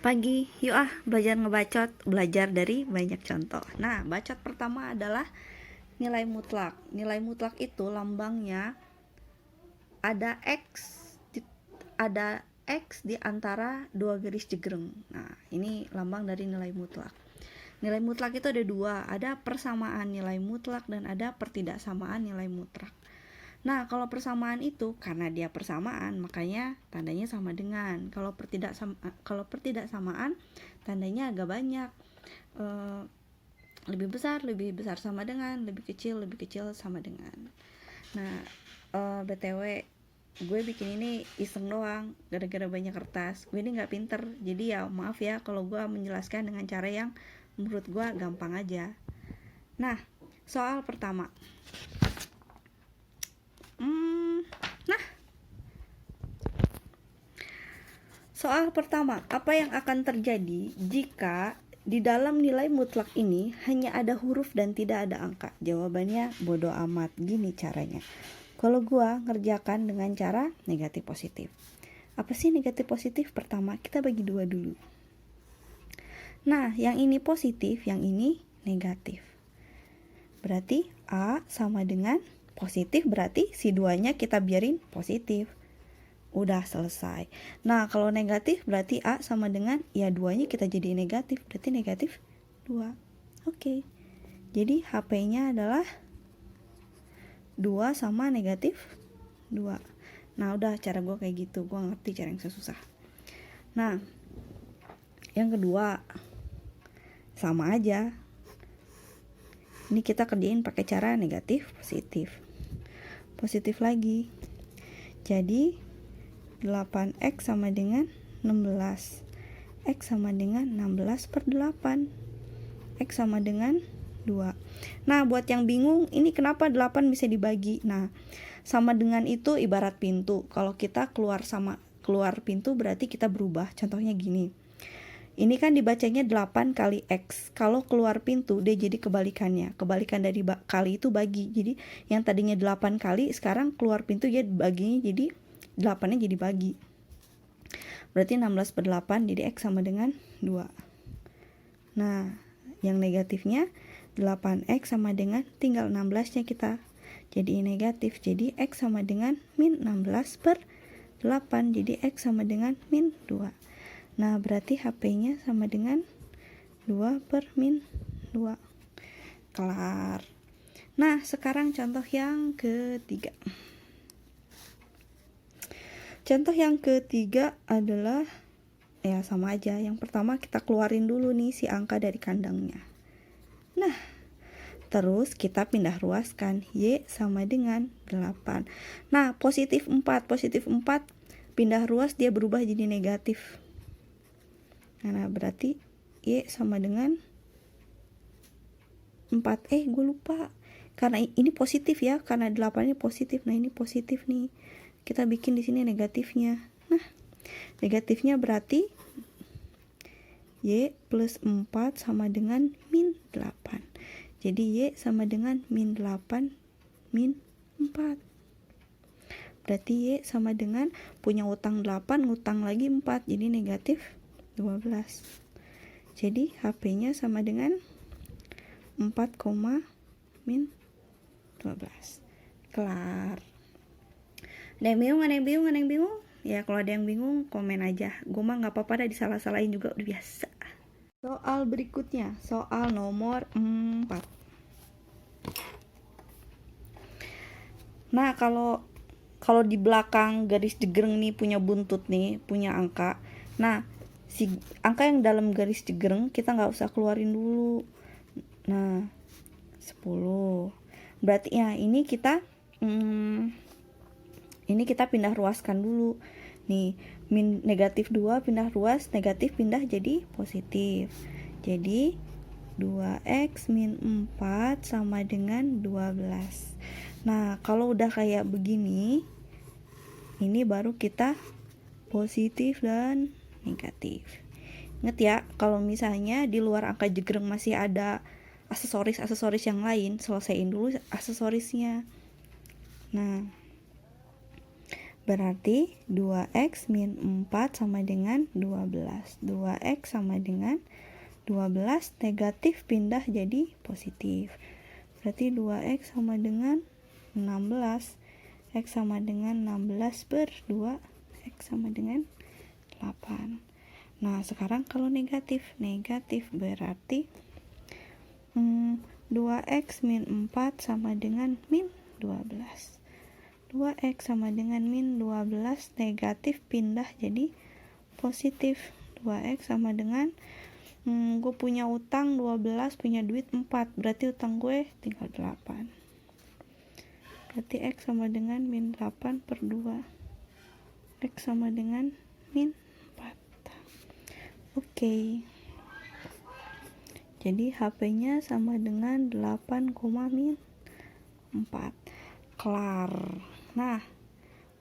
Pagi, yuk belajar ngebacot, belajar dari banyak contoh. Nah, bacot pertama adalah nilai mutlak. Nilai mutlak itu lambangnya ada X di antara dua garis jegreng. Nah, ini lambang dari nilai mutlak. Nilai mutlak itu ada dua, ada persamaan nilai mutlak dan ada pertidaksamaan nilai mutlak. Nah, kalau persamaan itu karena dia persamaan, makanya tandanya sama dengan. Kalau pertidaksamaan tandanya agak banyak. Lebih besar sama dengan, lebih kecil sama dengan. Nah, BTW gue bikin ini iseng doang gara-gara banyak kertas. Gue ini nggak pinter, jadi ya maaf ya kalau gue menjelaskan dengan cara yang menurut gue gampang aja. Nah, soal pertama. Soal pertama, apa yang akan terjadi jika di dalam nilai mutlak ini hanya ada huruf dan tidak ada angka? Jawabannya bodo amat. Gini caranya. Kalau gua ngerjakan dengan cara negatif positif. Apa sih negatif positif? Pertama, kita bagi dua dulu. Nah, yang ini positif, yang ini negatif. Berarti A sama dengan positif, berarti si duanya kita biarin positif. Udah selesai. Nah, kalau negatif berarti A sama dengan ya duanya kita jadi negatif, berarti negatif 2. Oke. Jadi HP-nya adalah 2 sama negatif 2. Nah, udah cara gue kayak gitu. Gue ngerti cara yang susah. Nah, yang kedua sama aja. Ini kita kerjain pakai cara negatif positif. Positif lagi. Jadi 8x sama dengan 16. X sama dengan 16 per 8. X sama dengan 2. Nah, buat yang bingung, ini kenapa 8 bisa dibagi? Nah, sama dengan itu ibarat pintu. Kalau kita keluar pintu berarti kita berubah. Contohnya gini. Ini kan dibacanya 8 kali X. Kalau keluar pintu, dia jadi kebalikannya. Kebalikan dari kali itu bagi. Jadi, yang tadinya 8 kali, sekarang keluar pintu jadi baginya jadi 8-nya jadi bagi. Berarti 16 per 8 jadi X sama dengan 2. Nah, yang negatifnya 8X sama dengan tinggal 16-nya kita. Jadi negatif. Jadi X sama dengan min 16 per 8. Jadi X sama dengan min 2. Nah, berarti HP-nya sama dengan 2 per min 2. Kelar. Nah, sekarang contoh yang ketiga. Contoh yang ketiga adalah ya sama aja. Yang pertama kita keluarin dulu nih si angka dari kandangnya. Nah, terus kita pindah ruaskan. Y sama dengan 8. Nah, positif 4 pindah ruas dia berubah jadi negatif. Nah, berarti Y sama dengan 4. Gue lupa. Karena ini positif ya, karena 8 ini positif. Nah, ini positif nih. Kita bikin di sini negatifnya. Nah, negatifnya berarti Y plus 4 sama dengan min 8. Jadi Y sama dengan min 8 min 4. Berarti Y sama dengan punya utang 8, ngutang lagi 4. Jadi negatif 12. Jadi HP-nya sama dengan 4, min 12. Kelar. Ada yang bingung? Ya kalau ada yang bingung komen aja. Gue mah gak apa-apa dah disalah-salahin juga, udah biasa. Soal berikutnya, soal nomor 4. Nah, kalau di belakang garis jegreng nih punya buntut nih, punya angka. Nah, si angka yang dalam garis jegreng kita gak usah keluarin dulu. Nah, 10. Berarti ya ini kita pindah ruaskan dulu. Nih, min negatif 2 pindah ruas, negatif pindah jadi positif. Jadi 2x min 4 sama dengan 12. Nah, kalau udah kayak begini, ini baru kita positif dan negatif. Ingat ya, kalau misalnya di luar angka jegreng masih ada aksesoris yang lain, selesaiin dulu aksesorisnya. Nah, Berarti 2x min 4 sama dengan 12. 2x sama dengan 12, negatif pindah jadi positif. Berarti 2x sama dengan 16. X sama dengan 16 per 2. X sama dengan 8. Nah, sekarang kalau negatif berarti 2x min 4 sama dengan min 12. 2x sama dengan min 12, negatif pindah jadi positif. 2x sama dengan gue punya utang 12, punya duit 4, berarti utang gue tinggal 8. Berarti x sama dengan min 8 per 2. X sama dengan min 4. Oke. Jadi HP-nya sama dengan 8, min 4. Kelar. Nah,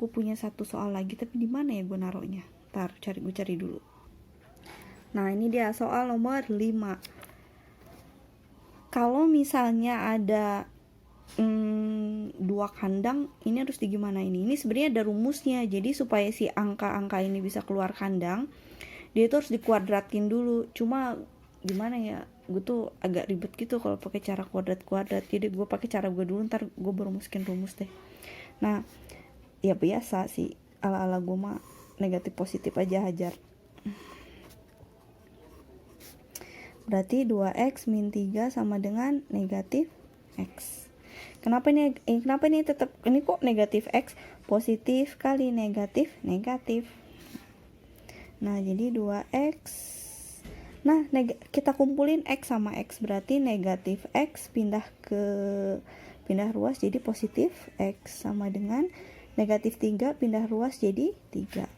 gue punya satu soal lagi, tapi di mana ya gue naruhnya? Ntar gue cari dulu. Nah, ini dia soal nomor 5. Kalau misalnya ada 2 kandang, ini harus digimana ini? Ini sebenarnya ada rumusnya. Jadi supaya si angka-angka ini bisa keluar kandang, dia itu harus dikuadratin dulu. Cuma gimana ya? Gue tuh agak ribet gitu kalau pakai cara kuadrat. Jadi gue pakai cara gue dulu, ntar gue baru masukin rumus deh. Nah, ya biasa sih, ala-ala gue mah negatif positif aja hajar. Berarti 2x min 3 sama dengan negatif x. Kenapa ini tetap ini kok negatif x? Positif kali negatif. Nah, jadi 2x. Nah, kita kumpulin x sama x, berarti negatif x pindah ruas jadi positif x sama dengan negatif 3 pindah ruas jadi 3.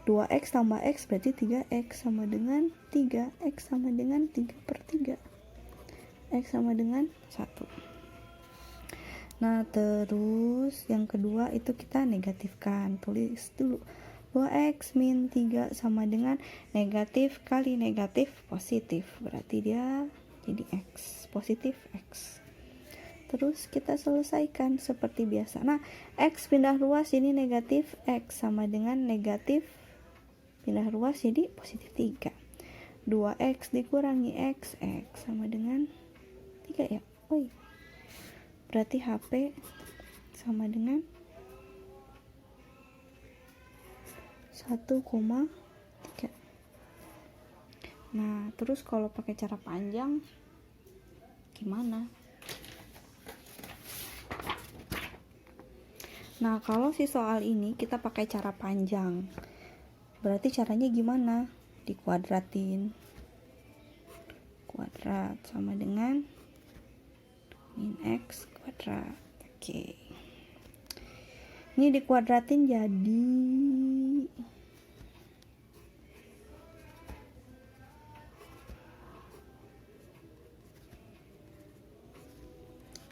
2x tambah x berarti 3x sama dengan 3. X sama dengan 3 per 3. X sama dengan 1. Nah, terus yang kedua itu kita negatifkan. Tulis dulu. 2x min 3 sama dengan negatif kali negatif positif. Berarti dia jadi x. Positif x. Terus kita selesaikan seperti biasa. Nah, x pindah ruas jadi negatif x sama dengan negatif pindah ruas jadi positif 3. 2x dikurangi x sama dengan 3 ya. Oh iya. Berarti HP sama dengan 1,3. Nah, terus kalau pakai cara panjang gimana? Nah, kalau si soal ini kita pakai cara panjang, berarti caranya gimana? Dikuadratin. Kuadrat sama dengan min x kuadrat. Oke. Ini dikuadratin jadi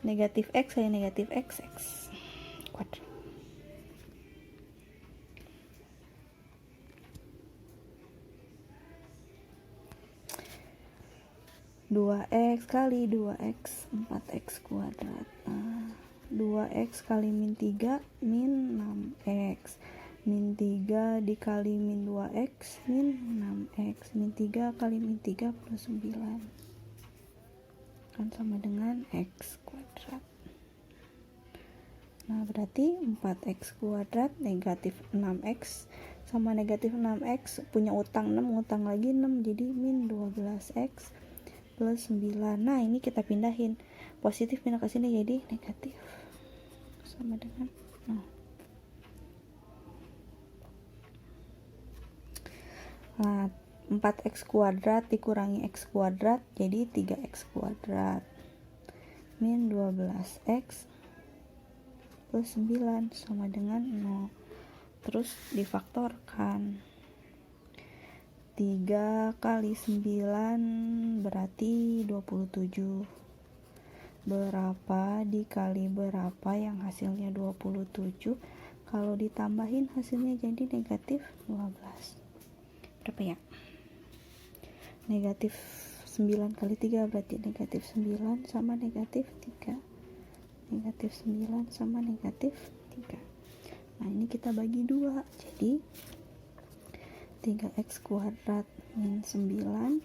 negatif x kali negatif x kuadrat. 2x kali 2x 4x kuadrat. Nah, 2x kali min 3 min 6x. Min 3 dikali min 2x min 6x. Min 3 kali min 3 plus 9 kan sama dengan x kuadrat. Nah, berarti 4x kuadrat negatif 6x sama negatif 6x punya utang 6, utang lagi 6 jadi min 12x plus 9. Nah, ini kita pindahin. Positif pindah ke sini jadi negatif. Sama dengan 0. Nah, 4x kuadrat dikurangi x kuadrat jadi 3x kuadrat. Min 12x plus 9 sama dengan 0. Terus difaktorkan. 3 kali 9 berarti 27. Berapa dikali berapa yang hasilnya 27? Kalau ditambahin hasilnya jadi negatif 12. Berapa ya? Negatif 9 kali 3 berarti negatif 9 sama negatif 3. Negatif 9 sama negatif 3. Nah ini kita bagi 2, jadi 3x kuadrat min 9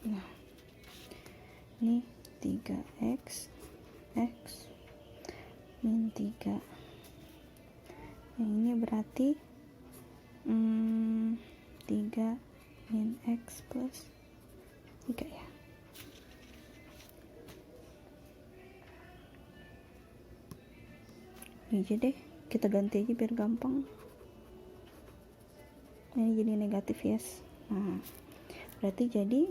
nah ini 3x x min 3, yang ini berarti 3 min x plus 3 ya. Ini aja deh, kita ganti aja biar gampang. Ini jadi negatif yes. Nah berarti jadi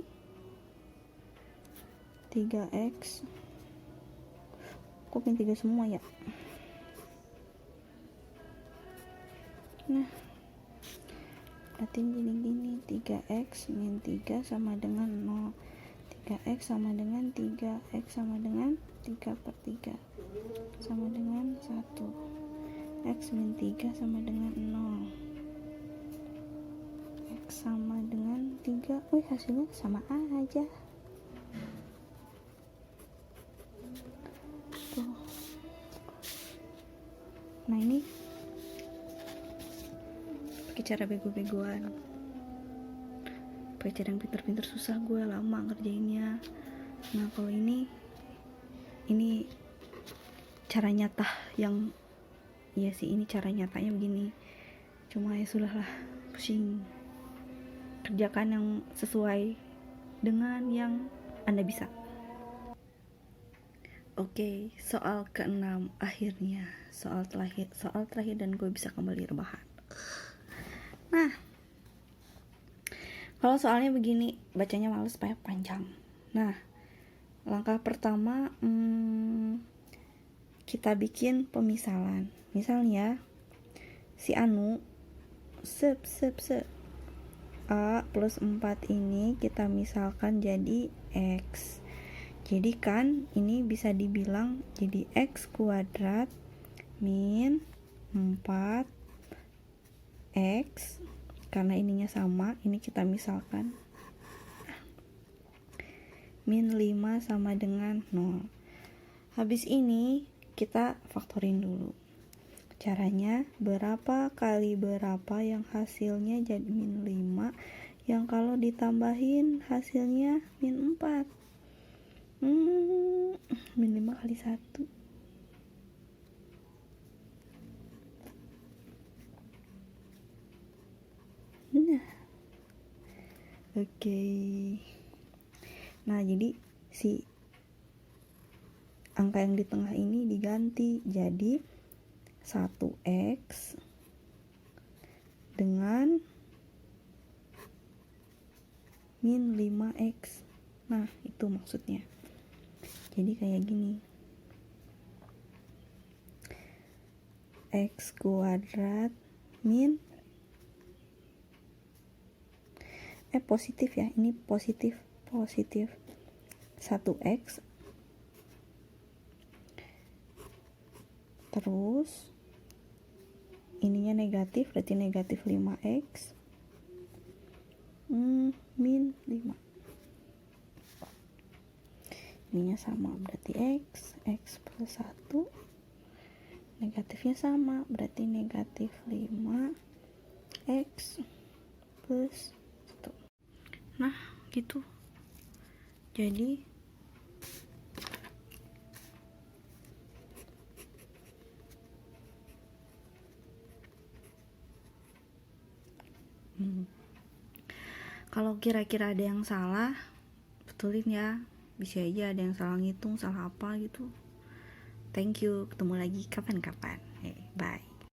3x, kok min 3 semua ya. Nah berarti jadi gini, 3x min 3 sama dengan 0, 3x sama dengan 3, x sama dengan 3/3 sama dengan 1, x min 3 sama dengan 0, x sama dengan 3. Wih hasilnya sama aja tuh. Nah ini pakai cara bego-begoan, pakai cara yang pinter-pinter susah, gue lama ngerjainnya. Nah kalau ini cara nyata yang iya sih, ini cara nyatanya begini, cuma ya sudahlah, pusing. Kerjakan yang sesuai dengan yang Anda bisa. Oke, soal ke-6 akhirnya, soal terakhir dan gue bisa kembali rebahan. Nah kalau soalnya begini bacanya males, panjang. Nah langkah pertama kita bikin pemisalan. Misalnya si Anu A plus 4 ini kita misalkan jadi X. Jadi kan ini bisa dibilang jadi X kuadrat min 4X, karena ininya sama, ini kita misalkan min 5 sama dengan 0. Habis ini kita faktorin dulu. Caranya berapa kali berapa yang hasilnya jadi min 5, yang kalau ditambahin hasilnya min 4. Min 5 kali 1. Nah oke. Nah jadi si angka yang di tengah ini diganti jadi 1x dengan min 5x. Nah itu maksudnya. Jadi kayak gini, x kuadrat min positif ya, ini positif 1x, terus ininya negatif, berarti negatif 5x min 5. Ininya sama, berarti x plus 1, negatifnya sama, berarti negatif 5x plus 1. Nah gitu. Jadi kalau kira-kira ada yang salah, betulin ya. Bisa aja ada yang salah ngitung, salah apa gitu. Thank you, ketemu lagi kapan-kapan. Bye.